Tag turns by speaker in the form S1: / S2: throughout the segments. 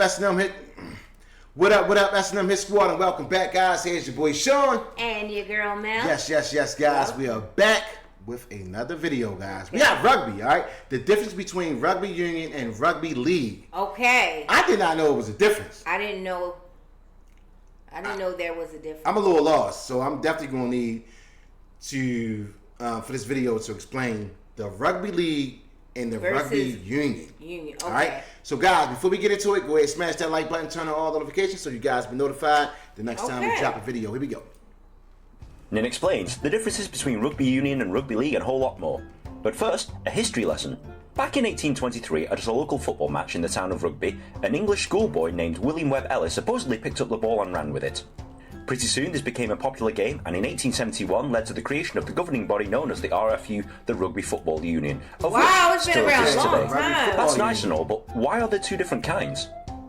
S1: S&M hit. What up, S&M Hit Squad, and welcome back, guys. Here's your boy Sean.
S2: And your girl Mel.
S1: Yes, guys. We are back with another video, guys. We got rugby, all right? The difference between rugby union and rugby league.
S2: Okay.
S1: I did not know it was a difference.
S2: I didn't know there was a difference.
S1: I'm a little lost, so I'm definitely going to need to, for this video, to explain the rugby league and the rugby union.
S2: Okay.
S1: All right? So, guys, before we get into it, go ahead and smash that like button, turn on all notifications so you guys be notified the next time we drop a video. Here we go.
S3: Nin explains the differences between rugby union and rugby league and a whole lot more. But first, a history lesson. Back in 1823, at a local football match in the town of Rugby, an English schoolboy named William Webb Ellis supposedly picked up the ball and ran with it. Pretty soon this became a popular game, and in 1871 led to the creation of the governing body known as the RFU, the Rugby Football Union.
S2: Wow, it's been around a long time.
S3: That's nice and all, but why are there two different kinds?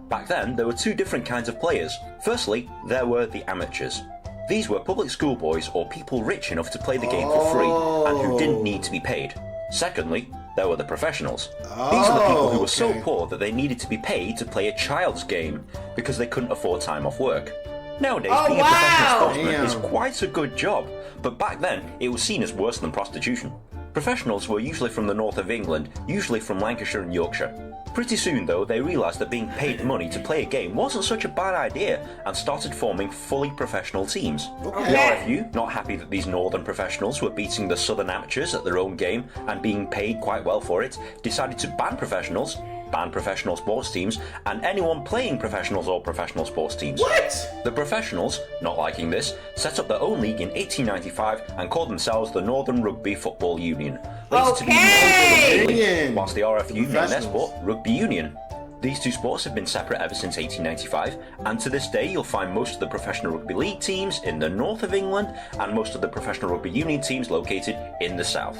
S3: Back then, there were two different kinds of players. Firstly, there were the amateurs. These were public schoolboys or people rich enough to play the game for free and who didn't need to be paid. Secondly, there were the professionals. These are the people who were so poor that they needed to be paid to play a child's game because they couldn't afford time off work. Nowadays, being a professional sportsman is quite a good job, but back then it was seen as worse than prostitution. Professionals were usually from the north of England, usually from Lancashire and Yorkshire. Pretty soon though, they realised that being paid money to play a game wasn't such a bad idea and started forming fully professional teams. The RFU, not happy that these northern professionals were beating the southern amateurs at their own game and being paid quite well for it, decided to ban professionals, ban professional sports teams, and anyone playing professionals or professional sports teams.
S1: What?
S3: The professionals, not liking this, set up their own league in 1895 and called themselves the Northern Rugby Football Union. Later to be Rugby League, whilst the RFU named their sport Rugby Union. These two sports have been separate ever since 1895, and to this day you'll find most of the professional rugby league teams in the north of England and most of the professional rugby union teams located in the south.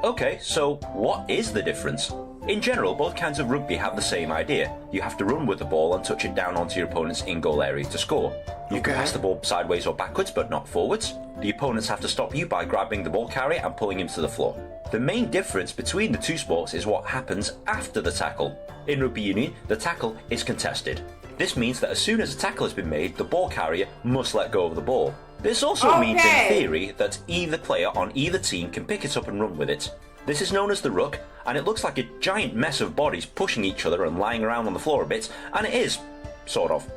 S3: Okay, so what is the difference? In general, both kinds of rugby have the same idea. You have to run with the ball and touch it down onto your opponent's in-goal area to score. You can pass the ball sideways or backwards, but not forwards. The opponents have to stop you by grabbing the ball carrier and pulling him to the floor. The main difference between the two sports is what happens after the tackle. In rugby union, the tackle is contested. This means that as soon as a tackle has been made, the ball carrier must let go of the ball. This also means in theory that either player on either team can pick it up and run with it. This is known as the ruck, and it looks like a giant mess of bodies pushing each other and lying around on the floor a bit, and it is, sort of.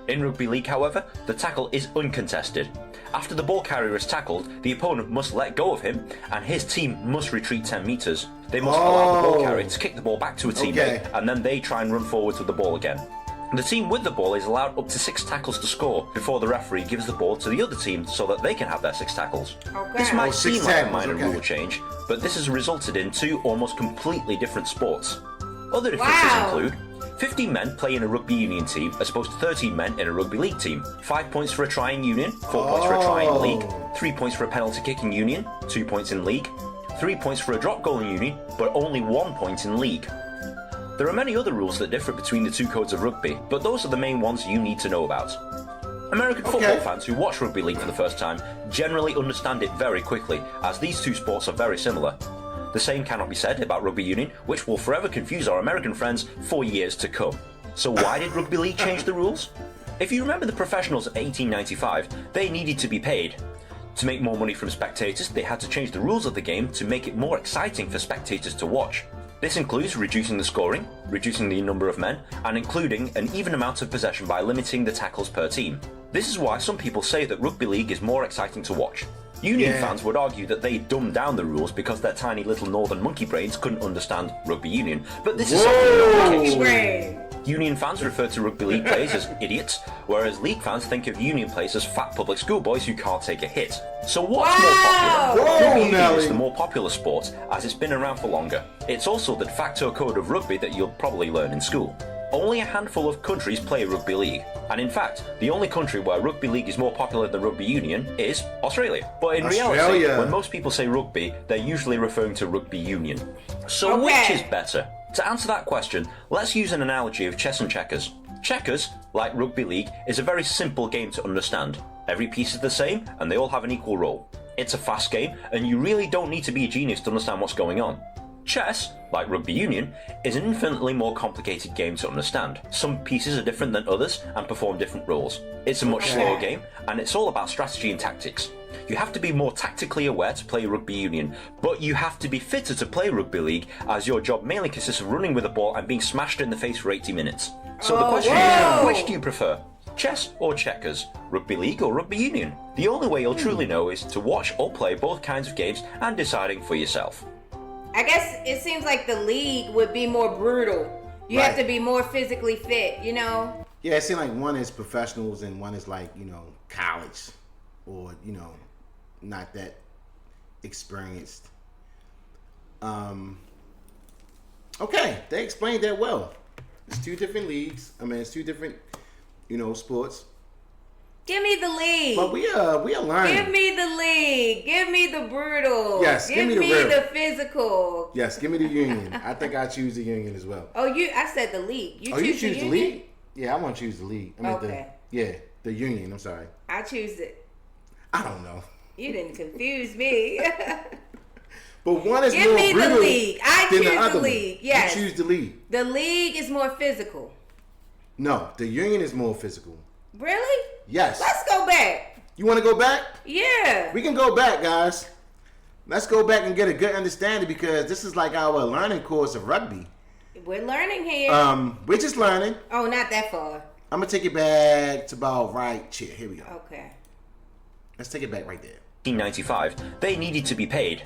S3: In rugby league, however, the tackle is uncontested. After the ball carrier is tackled, the opponent must let go of him, and his team must retreat 10 metres. They must allow the ball carrier to kick the ball back to a teammate, and then they try and run forwards with the ball again. The team with the ball is allowed up to 6 tackles to score before the referee gives the ball to the other team so that they can have their 6 tackles. This might seem like a minor rule change, but this has resulted in 2 almost completely different sports. Other differences include 15 men play in a rugby union team as opposed to 13 men in a rugby league team. 5 points for a trying union, 4 points for a trying league, 3 points for a penalty kicking union, 2 points in league, 3 points for a drop goal union, but only 1 point in league. There are many other rules that differ between the two codes of rugby, but those are the main ones you need to know about. American football fans who watch rugby league for the first time generally understand it very quickly, as these two sports are very similar. The same cannot be said about rugby union, which will forever confuse our American friends for years to come. So why did rugby league change the rules? If you remember the professionals of 1895, they needed to be paid. To make more money from spectators, they had to change the rules of the game to make it more exciting for spectators to watch. This includes reducing the scoring, reducing the number of men, and including an even amount of possession by limiting the tackles per team. This is why some people say that rugby league is more exciting to watch. Union fans would argue that they dumbed down the rules because their tiny little northern monkey brains couldn't understand rugby union, but this is certainly not the case. Union fans refer to rugby league players as idiots, whereas league fans think of union players as fat public schoolboys who can't take a hit. So what's more popular? Rugby union is the more popular sport, as it's been around for longer. It's also the de facto code of rugby that you'll probably learn in school. Only a handful of countries play rugby league, and in fact, the only country where rugby league is more popular than rugby union is Australia. But in reality, when most people say rugby, they're usually referring to rugby union. So which is better? To answer that question, let's use an analogy of chess and checkers. Checkers, like rugby league, is a very simple game to understand. Every piece is the same, and they all have an equal role. It's a fast game, and you really don't need to be a genius to understand what's going on. Chess, like rugby union, is an infinitely more complicated game to understand. Some pieces are different than others and perform different roles. It's a much slower game, and it's all about strategy and tactics. You have to be more tactically aware to play rugby union, but you have to be fitter to play rugby league, as your job mainly consists of running with a ball and being smashed in the face for 80 minutes. So the question is, which do you prefer? Chess or checkers? Rugby league or rugby union? The only way you'll truly know is to watch or play both kinds of games and deciding for yourself.
S2: I guess it seems like the league would be more brutal. You have to be more physically fit, you know?
S1: Yeah, it seems like one is professionals and one is like, college or, not that experienced. Okay, they explained that well. It's two different leagues. It's two different, sports.
S2: Give me the league.
S1: But we are learning.
S2: Give me the league. Give me the brutal.
S1: Yes, give me the real.
S2: the physical.
S1: Yes, give me the union. I think I choose the union as well.
S2: Oh, I said the league. You choose the
S1: league? Yeah, I want to choose the league.
S2: Okay.
S1: The union. I'm sorry.
S2: I choose it.
S1: I don't know.
S2: You didn't confuse me.
S1: But one is
S2: Give
S1: more
S2: me
S1: brutal
S2: the league. I
S1: than
S2: choose
S1: the other
S2: the league.
S1: One.
S2: Yes.
S1: You choose the league.
S2: The league is more physical.
S1: No, the union is more physical.
S2: Really?
S1: Yes.
S2: Let's go back.
S1: You want to go back?
S2: Yeah.
S1: We can go back, guys. Let's go back and get a good understanding, because this is like our learning course of rugby.
S2: We're learning here.
S1: We're just learning.
S2: Oh, not that far.
S1: I'm going to take it back to about here we go.
S2: Okay.
S1: Let's take it back right there.
S3: 1995, they needed to be paid.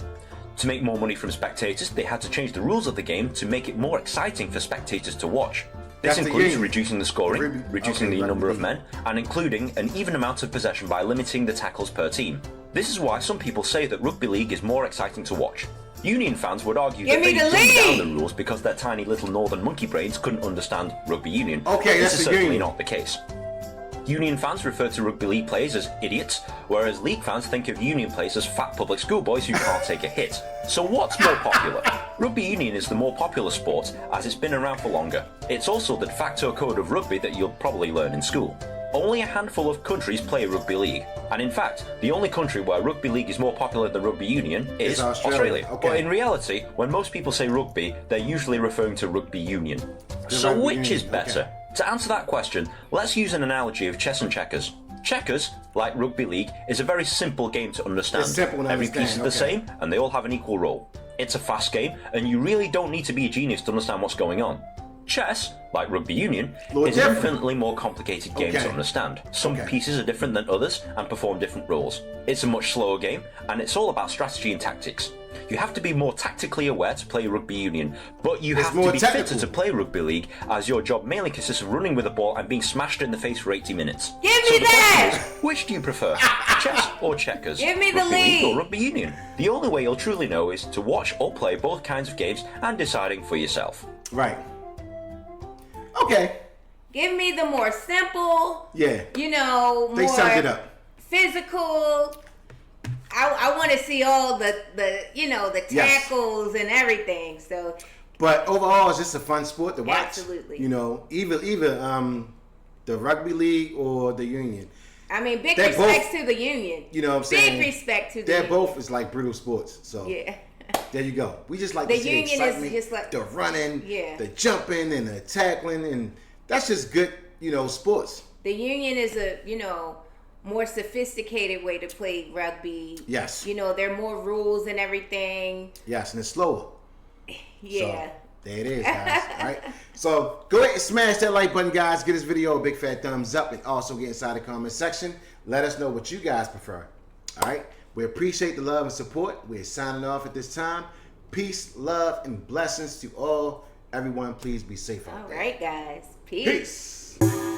S3: To make more money from spectators, they had to change the rules of the game to make it more exciting for spectators to watch. This includes reducing the scoring, reducing the number of men, and including an even amount of possession by limiting the tackles per team. This is why some people say that rugby league is more exciting to watch. Union fans would argue that they dumbed down the rules because their tiny little northern monkey brains couldn't understand rugby union.
S1: Okay,
S3: this is certainly not the case. Union fans refer to rugby league players as idiots, whereas league fans think of union players as fat public schoolboys who can't take a hit. So what's more popular? Rugby union is the more popular sport, as it's been around for longer. It's also the de facto code of rugby that you'll probably learn in school. Only a handful of countries play rugby league, and in fact, the only country where rugby league is more popular than rugby union is Australia.
S1: Okay.
S3: But in reality, when most people say rugby, they're usually referring to rugby union. So which is better? Okay. To answer that question, let's use an analogy of chess and checkers. Checkers, like rugby league, is a very simple game to understand.
S1: It's simple to
S3: Every
S1: understand.
S3: piece is the same, and they all have an equal role. It's a fast game, and you really don't need to be a genius to understand what's going on. Chess, like rugby union, is an infinitely more complicated game to understand. Some pieces are different than others and perform different roles. It's a much slower game, and it's all about strategy and tactics. You have to be more tactically aware to play rugby union, but you have to be fitter to play rugby league, as your job mainly consists of running with a ball and being smashed in the face for 80 minutes.
S2: Give me that!
S3: Is, which do you prefer, chess or checkers?
S2: Give me the
S3: rugby league
S2: league!
S3: Or rugby union? The only way you'll truly know is to watch or play both kinds of games and deciding for yourself.
S1: Right. Okay.
S2: Give me the more simple.
S1: Yeah.
S2: More
S1: they summed it up.
S2: Physical. I want to see all the tackles and everything. So.
S1: But overall, it's just a fun sport to watch.
S2: Absolutely.
S1: Either the rugby league or the union.
S2: I mean, big respect to the union.
S1: You know what I'm saying?
S2: Big respect to the
S1: union.
S2: They're
S1: both is like brutal sports. So
S2: yeah.
S1: There you go. We just like
S2: the
S1: to see
S2: union
S1: excitement,
S2: is just like
S1: the running, the jumping, and the tackling, and that's just good, sports.
S2: The union is a more sophisticated way to play rugby.
S1: Yes.
S2: There are more rules and everything.
S1: Yes, and it's slower.
S2: Yeah.
S1: So, there it is, guys. All right. So go ahead and smash that like button, guys. Give this video a big fat thumbs up, and also get inside the comment section. Let us know what you guys prefer. All right. We appreciate the love and support. We're signing off at this time. Peace, love, and blessings to all. Everyone, please be safe out there.
S2: All right, guys. Peace.
S1: Peace.